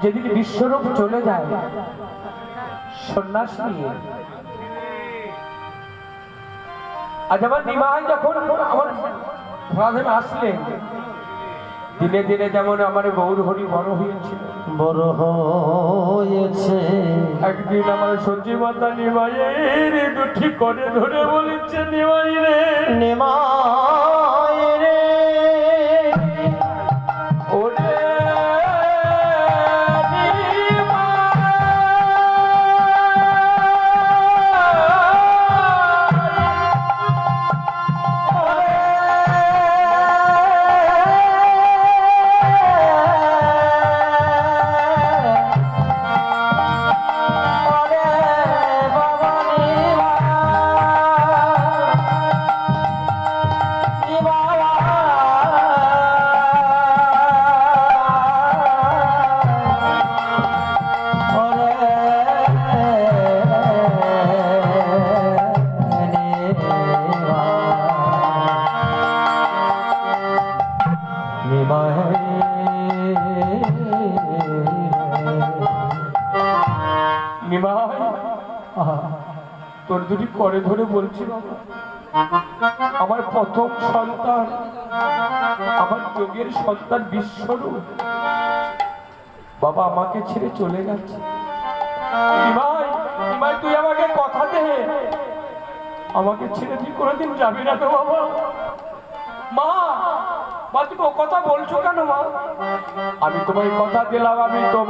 যেদিন বিশ্বরূপ চলে যায় সন্ন্যাস নিয়ে, আজ আমার নিমাই যখন আমার ধরাধামে আসলেন, দিনে দিনে যেমন আমার গৌর হরি বড় হয়েছিল, বড় হয়েছে, একদিন আমার সঞ্জীব মাতা নিমাইয়ের দুটি করে ধরে বলেছে, নিমাই রে, নিমাই রে, ওরে তোর দুটি করে ধরে বলছি, আমার প্রথম সন্তান, আমার যোগের সন্তান বিশ্বরূপ বাবা আমাকে ছেড়ে চলে গেছে। নিমাই, নিমাই তুই আমাকে কথা দে, আমাকে ছেড়ে তুই কোনোদিন যাবি না তো বাবা। মা, মা তুমি ও কথা বলছো কেন মা? আমি তোমায় কথা দিলাম, আমি তোমার